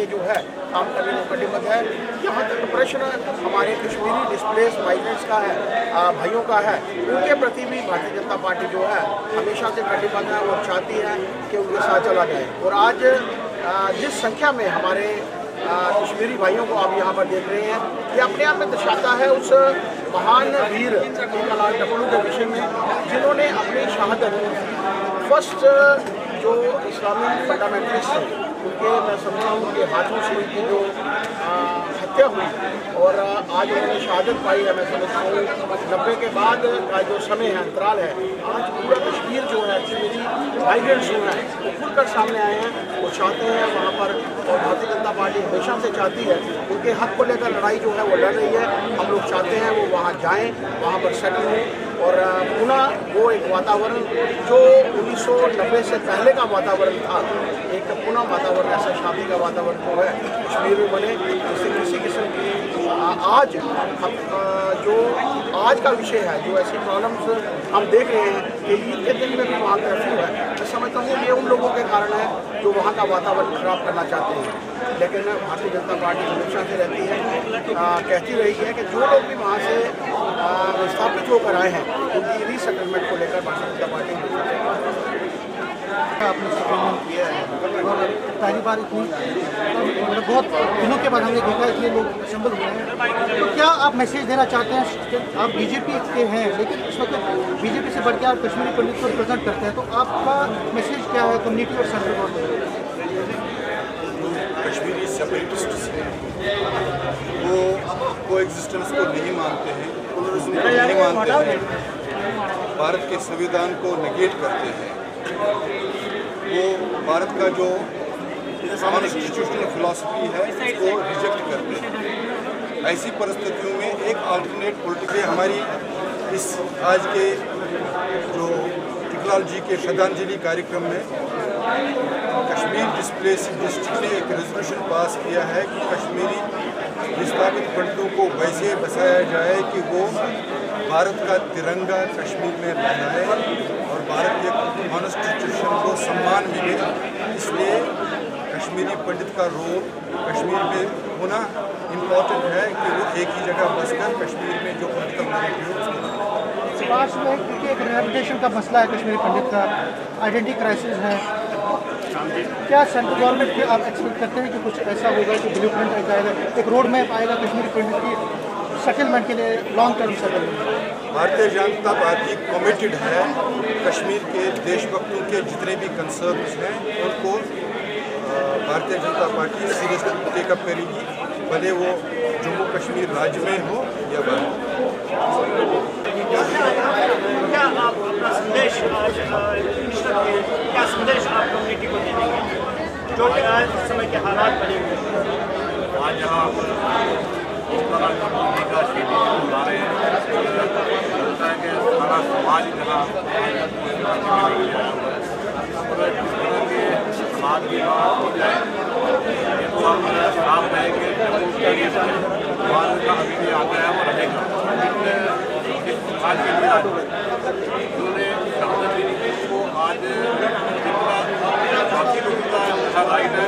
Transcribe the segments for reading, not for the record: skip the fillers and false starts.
लिए जो है काम करने को कटिबद्ध है। यहाँ तक प्रश्न हमारे कश्मीरी डिस्प्लेस माइग्रेंट्स का है, भाइयों का है, उनके प्रति भी भारतीय जनता पार्टी जो है हमेशा से कटिबद्ध है और चाहती है कि उनके साथ चला जाए। और आज जिस संख्या में हमारे कश्मीरी भाइयों को आप यहाँ पर देख रहे हैं, ये अपने आप में दर्शाता है उस महान वीर कलाल टपलू के विषय में जिन्होंने अपनी शहादत फर्स्ट जो इस्लामिक फंडामेंटलिस्ट थे उनके, मैं समझता हूँ उनके हाथों से उनकी जो हत्या हुई और आज उन्होंने शहादत पाई है। मैं समझता हूँ 90 के बाद का जो समय है, अंतराल है, आज पूरा कश्मीर जो है कश्मीरी माइग्रेंट्स जो हैं वो खुलकर सामने आए हैं। वो चाहते हैं वहाँ पर, और भारतीय जनता पार्टी हमेशा से चाहती है, उनके हक को लेकर लड़ाई जो है वो लड़ रही है। हम लोग चाहते हैं वो वहाँ जाएँ, वहाँ पर सेटल हों और पुनः वो एक वातावरण जो 1990 से पहले का वातावरण था, एक पुनः वातावरण ऐसा शांति का वातावरण जो है कश्मीर में बने, जिससे किसी किस्म की आज हम जो आज का विषय है, जो ऐसी प्रॉब्लम्स हम देख रहे हैं कि ईद के दिन में भी वहाँ कर्फ्यू है, मैं समझता हूँ ये उन लोगों के कारण है जो वहाँ का वातावरण खराब करना चाहते हैं। लेकिन भारतीय जनता पार्टी हमेशा से रहती है, कहती रही है कि जो लोग भी वहाँ से विस्थापित होकर आए हैं उनकी रीसेटलमेंट को लेकर भारतीय जनता पार्टी आपने सेटलमेंट किया है और पहली बार इतनी मतलब बहुत दिनों के बाद हमने देखा इतने लोग असेंबल हुए हैं। तो क्या आप मैसेज देना चाहते हैं कि आप बीजेपी के हैं लेकिन इस वक्त बीजेपी से बढ़ के आप कश्मीरी पंडित को रिप्रेजेंट करते हैं, तो आपका मैसेज क्या है कम्युनिटी और सेंट्रल गवर्नमेंट? कश्मीरी सेपरेटिस्ट वो को एग्जिस्टेंस को नहीं मानते हैं, प्लुरलिज्म को नहीं मानते हैं, भारत के संविधान को नेगेट करते हैं, वो भारत का जो कॉन्स्टिट्यूशनल फिलॉसफी है उसको रिजेक्ट करते हैं। ऐसी परिस्थितियों में एक अल्टरनेट पॉलिटिक्स हमारी इस आज के जो टिकलाल जी के श्रद्धांजलि कार्यक्रम में कश्मीर डिस्प्लेस डिस्ट्रिक्ट ने एक रेजोल्यूशन पास किया है कि कश्मीरी विस्थापित पंडितों को वैसे बसाया जाए कि वो भारत का तिरंगा कश्मीर में लहराए और भारत के कॉन्स्टिट्यूशन को सम्मान मिले। इसलिए कश्मीरी पंडित का रोल कश्मीर में होना इम्पोर्टेंट है कि वो एक ही जगह बसकर कश्मीर में जो पॉलिटिकल नैरेटिव है उसको पास में क्योंकि एक रिहैबिलिटेशन का मसला है कश्मीरी पंडित का, आइडेंटिटी क्राइसिस है, क्या सेंट्रल गवर्नमेंट के आप एक्सपेक्ट करते हैं कि कुछ ऐसा होगा कि ब्लूप्रिंट आएगा, एक रोड मैप आएगा कश्मीरी पंडित की सेटलमेंट के लिए, long term settlement? Bharatiya Janata party committed है कश्मीर के देशभक्तों के जितने भी कंसर्न्स हैं उनको Bharatiya Janata party seriously take up करेगी, भले वो जम्मू कश्मीर राज्य में हो या बाहर। क्या आप अपना संदेश आज क्या संदेश आप कम्युनिटी को देंगे जो कि आज समय के हालात बने हुए हैं? आज यहाँ इस तरह की कम्युनिटी का शेडी बना रहे हैं, लगता है कि सारा समाज जहाँ और इस तरह के समाज की बात हो जाए ये तो हम साफ है कि जम्मू कश्मीर समाज का अभी भी आता है और रहेगा। इस समाज के लिए उन्होंने शहादत दी को आज बाकी लोगों का अच्छा राइट है,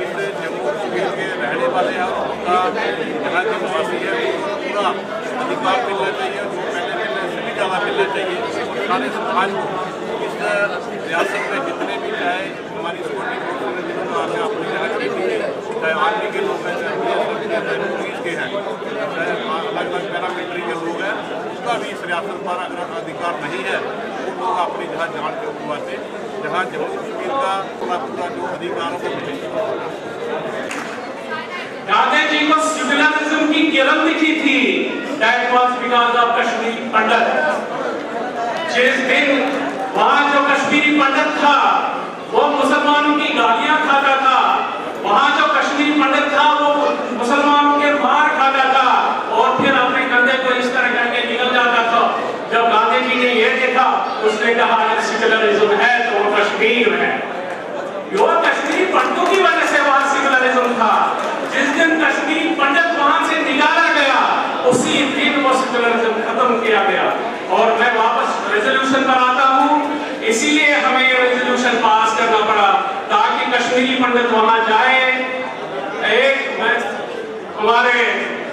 इस जम्मू कश्मीर के रहने वाले हैं उनका यहाँ के निवासी है पूरा अधिकार मिलना चाहिए, जो पहले से भी ज़्यादा मिलना चाहिए। सारे समाज को इस रियासत में जितने भी चाहे हमारी सिक्योरिटी फोर्स ने जिन्होंने आगे अपनी जगह खेती है, चाहे आर्मी के लोग हैं, चाहे पुलिस के हैं, चाहे अलग अलग पैरामिलिट्री के लोग हैं, उसका भी इस रियासत पर अगर अधिकार नहीं है वो लोग अपनी जहाँ जान के उगवाते, जहाँ जम्मू कश्मीर का पूरा जो अधिकार को मिले। गांधी जी को सेक्युलरिज्म की किरण दिखी थी, that was because of Kashmiri Pandit. जिस दिन वहाँ जो कश्मीरी पंडित था वो मुसलमानों की गालियां खाता था, वहाँ जो कश्मीरी पंडित था वो मुसलमानों के मार खाता था और फिर अपने कंधे को इस तरह करके निकल जाता था। जब गांधी जी ने ये देखा उसने कहा सेक्युलरिज्म है तो वो कश्मीर है। यो कश्मीरी पंडितों की वजह से वहाँ सेक्युलरिज्म था। जिस दिन कश्मीरी पंडित वहाँ से निकाला गया उसी दिन वो सेक्युलरिज्म खत्म किया गया। और मैं वापस रेजोल्यूशन पर आता हूँ, इसीलिए हमें ये रेजोल्यूशन पास करना पड़ा ताकि कश्मीरी पंडित वहाँ जाए हमारे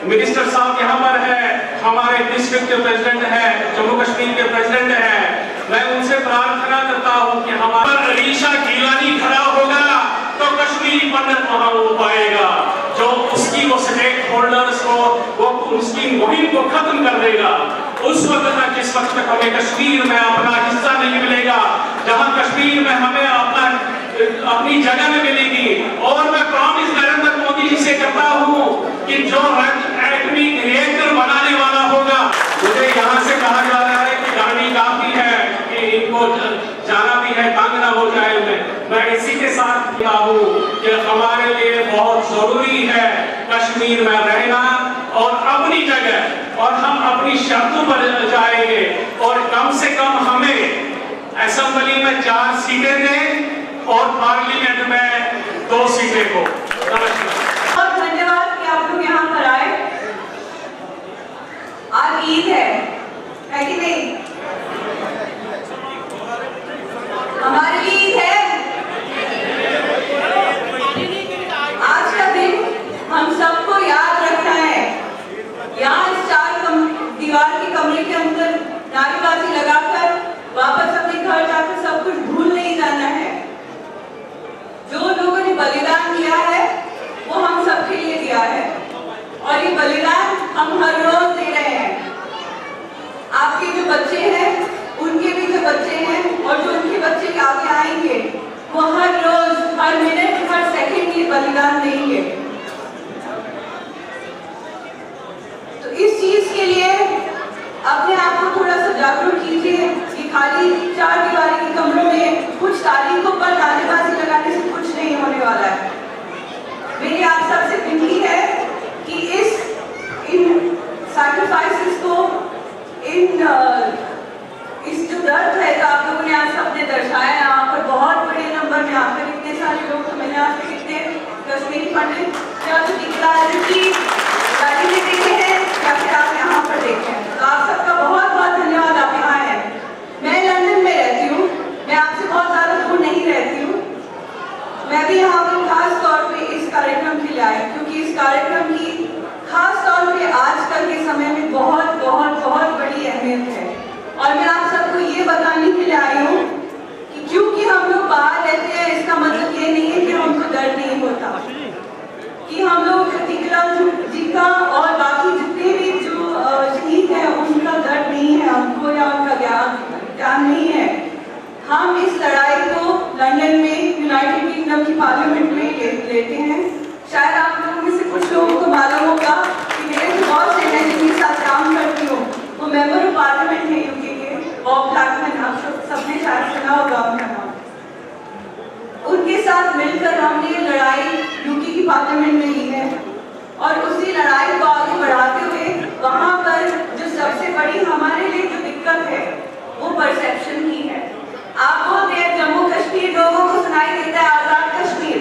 मिनिस्टर साहब यहाँ पर है, हमारे डिस्ट्रिक्ट के प्रेसिडेंट है, जम्मू कश्मीर के प्रेसिडेंट है, मैं उनसे प्रार्थना करता हूँ कि हमारा अलीशा गिलानी खड़ा होगा तो कश्मीरी पंडित वहां हो पाएगा, जो उसकी वो स्टेक होल्डर्स को वो उसकी मुहिम को खत्म कर देगा। उस वक्त तक जिस वक्त तक हमें कश्मीर में अपना हिस्सा नहीं मिलेगा, जहां कश्मीर में हमें अपनी जगह में मिलेगी। और मैं प्रॉमिस नरेंद्र मोदी जी से करता हूं कि जो एटॉमिक रिएक्टर बनाने वाला होगा, मुझे यहाँ से कहा जा रहा है कि गाड़ी काफी है कि इनको जाना भी है, तंग ना हो जाए उन्हें। मैं इसी के साथ कहता हूँ कि हमारे लिए बहुत जरूरी है कश्मीर में रहना और अपनी जगह, और हम अपनी शर्तों पर जाएंगे और कम से कम हमें असेंबली में 4 सीटें दें और पार्लियामेंट में 2 सीटें को। नमस्कार। बहुत धन्यवाद कि आप लोग यहाँ पर आए। आज ईद है कि नहीं? हमारे लिए ईद है। आज का दिन हम सबको याद रखना है। यहाँ इस 4 दीवार के कमरे के अंदर नारेबाजी लगाकर वापस अपने घर जाकर सब कुछ भूल नहीं जाना है। जो लोगों ने बलिदान दिया है वो हम सबके लिए दिया है, और ये बलिदान हम हर रोज दे रहे हैं। आपके जो बच्चे हैं, उनके भी जो बच्चे हैं, और जो उनके बच्चे आगे आएंगे, वो हर रोज, हर मिनट, हर सेकंड ये बलिदान देंगे। तो इस चीज के लिए अपने आप को थोड़ा सा जागरूक कीजिए कि खाली 4 दीवारी के कमरों में कुछ तारीखों पर नारेबाजी लगाने से कुछ नहीं होने वाला है। मेरी आप सबसे विनती है कि इन सैक्रिफाइसेस को, इस जो दर्द है जो आप लोगों ने आज सबने दर्शाया, यहाँ पर बहुत बड़े नंबर में आकर इतने सारे लोग, तो मैंने आज तक इतने कश्मीरी पंडित या तो डिक्लारेटरी रैली में देखे हैं या फिर आप यहाँ पर देखे हैं, तो आप सबका बहुत बहुत धन्यवाद। आप यहाँ आए। मैं लंदन में रहती हूँ, मैं आपसे बहुत ज़्यादा दूर नहीं रहती हूँ। मैं भी यहाँ पर खास तौर पे इस कार्यक्रम के लिए आई, क्योंकि इस कार्यक्रम की खास तौर पे आजकल के समय में बहुत बहुत बहुत बड़ी अहमियत है। और मैं आप सबको ये बताने के लिए आई हूँ कि क्योंकि हम लोग बाहर रहते हैं, इसका मतलब ये नहीं है कि हमको दर्द नहीं होता, कि हम लोग जी का और बाकी जितने भी जो शहीद हैं उनका दर्द नहीं है हमको, या उनका ज्ञान नहीं है। हम इस लड़ाई को लंदन में यूनाइटेड किंगडम की पार्लियामेंट में लेते हैं। शायद आप लोगों में से कुछ लोगों को मालूम होगा कि मेरे जो बॉस हैं, मैं जिनके साथ काम करती हूँ, वो मेंबर ऑफ पार्लियामेंट है यूके के, बॉब ब्लैकमैन। आप सबने शायद सुना होगा उनका नाम। उनके साथ मिलकर हमने ये लड़ाई यूके की पार्लियामेंट में ली है, और उसी लड़ाई को आगे बढ़ाते हुए वहाँ पर जो सबसे बड़ी हमारे लिए जो दिक्कत है वो परसेप्शन की है। आप बोलते हैं जम्मू कश्मीर, लोगों को सुनाई देता है आजाद कश्मीर।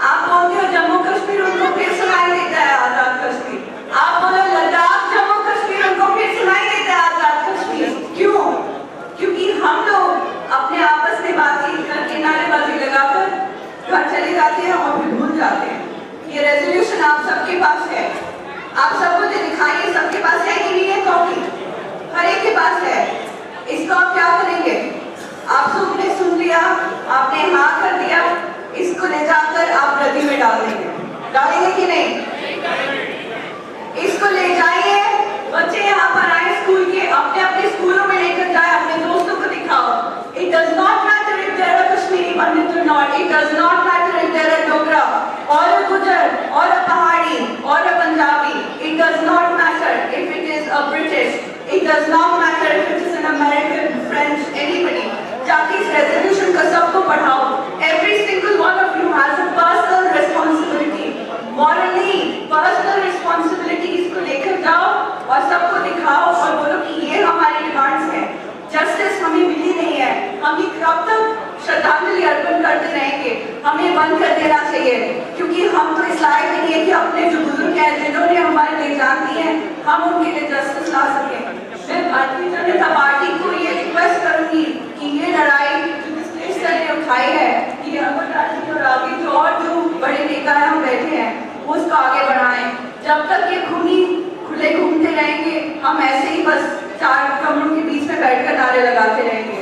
आप बोलते हो जम्मू कश्मीर, उनको फिर सुनाई देता है आजाद कश्मीर। आप बोलो लद्दाख जम्मू कश्मीर, उनको फिर सुनाई देता है आजाद कश्मीर। क्यों? क्योंकि हम लोग अपने आपस में बातचीत करके नारेबाजी लगाकर घर चले जाते हैं और फिर भूल जाते हैं। ये रेजोल्यूशन आप सबके पास है, आप सबको दिखाइए। सबके पास है कि नहीं है कॉपी? हर एक के पास है। इसको आप क्या करेंगे? आप सबने सुन लिया, आपने हाँ कर दिया, इसको ले जाकर आप नदी में डाल देंगे। डालेंगे कि नहीं? इसको ले जाइए, बच्चे यहाँ पर आए स्कूल के, अपने अपने स्कूलों में लेकर जाए, अपने दोस्तों को दिखाओ। It does not matter if they are a Kashmiri Pandit or not. It does not matter if they are a Dogra or a Gujar or a Pahari or a Punjabi. It does not matter if it is a British. It does not matter if it is an American, French, anybody. जाके इस resolution का सबको पढ़ाओ। Every single one of you has a personal responsibility. Morally, personal responsibility इसको लेकर जाओ और सबको दिखाओ और बोलो कि ये हमारी डिमांड्स हैं। जस्टिस हमें मिली नहीं है, हम ये कब तक श्रद्धांजलि अर्पण करते रहेंगे? हमें बंद कर देना चाहिए, क्योंकि हम तो इस लायक नहीं है कि अपने जो बुजुर्ग हैं, जिन्होंने हमारे लिए जान दी है, हम उनके लिए जस्टिस ला सकें। मैं भारतीय जनता पार्टी को ये रिक्वेस्ट करूंगी कि ये लड़ाई जो डिस्प्लेस ने उठाई है, कि अमरनाथ जी और आगे जो और जो बड़े नेता हैं हम बैठे हैं, उसको आगे बढ़ाएं। जब तक ये खूनी खुले घूमते रहेंगे, हम ऐसे ही बस चार कमरों के बीच में बैठकर नारे लगाते रहेंगे।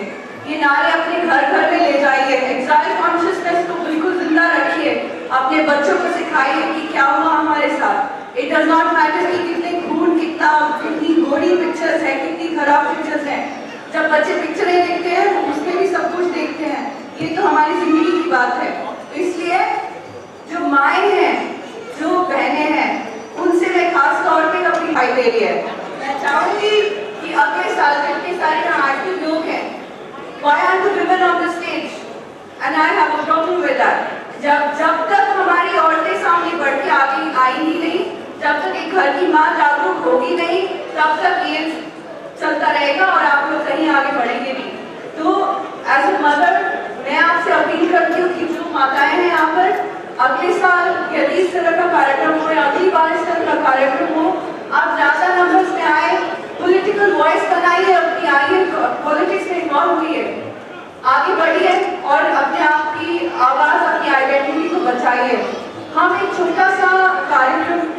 ये नारे अपने घर घर में ले जाइए, एक्साइल कॉन्शियसनेस को बिल्कुल जिंदा रखिए, अपने बच्चों को सिखाइए कि क्या हुआ हमारे साथ। इट डज नॉट मैटर कि कितने खून, कितनी गोरी पिक्चर्स है, कितनी खराब पिक्चर्स है। जब बच्चे पिक्चरें देखते हैं तो उसमें भी सब कुछ देखते हैं। ये तो हमारी जिंदगी की बात है। तो इसलिए जो माएँ हैं, जो बहनें हैं, उनसे मैं खास तौर पे अपनी भाई दे रही है। मैं चाहूंगी कि अगले साल जितने सारे यहाँ एक्टिव लोग हैं, why are the women on the stage? And I have a problem with that. जब तक हमारी औरतें सामने बढ़ के आगे आई ही नहीं, जब तक एक घर की माँ जागरूक होगी नहीं, तब तक ये चलता रहेगा और आप लोग कहीं आगे बढ़ेंगे नहीं। तो एज ए मदर मैं आपसे अपील करती हूँ कि जो माताएं हैं यहाँ पर, अगले साल यदि इस तरह का कार्यक्रम हो या अगली बार इस तरह का कार्यक्रम हो, आप ज्यादा नंबर्स में आए, पॉलिटिकल वॉइस बनाइए अपनी, आइए पॉलिटिक्स में इन्वॉल्व हुई है, आगे बढ़िए और अपने आप की आवाज, अपनी आइडेंटिटी को बचाइए। हम एक छोटा सा कार्यक्रम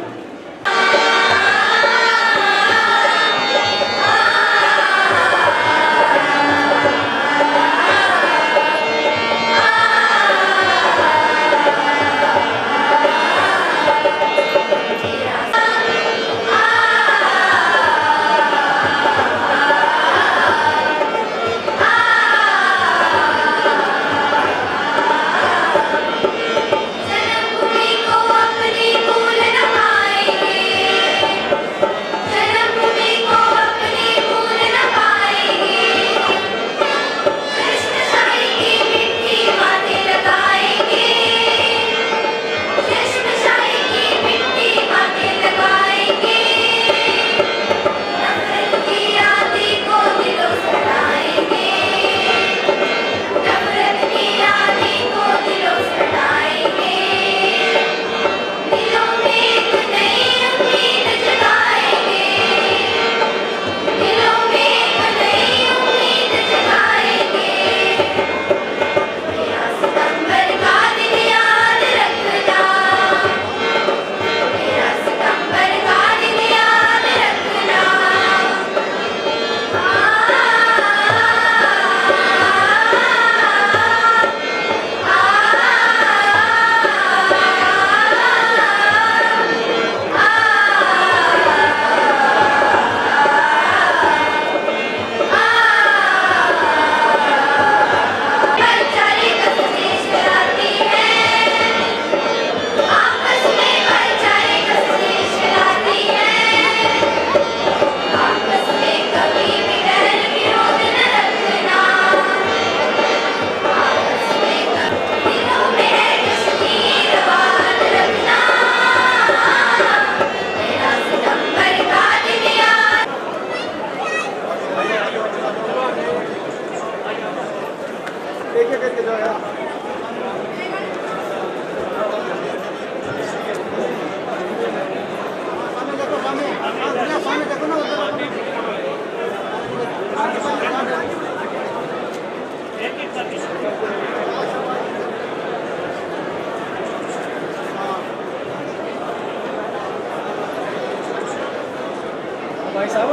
भाई साहब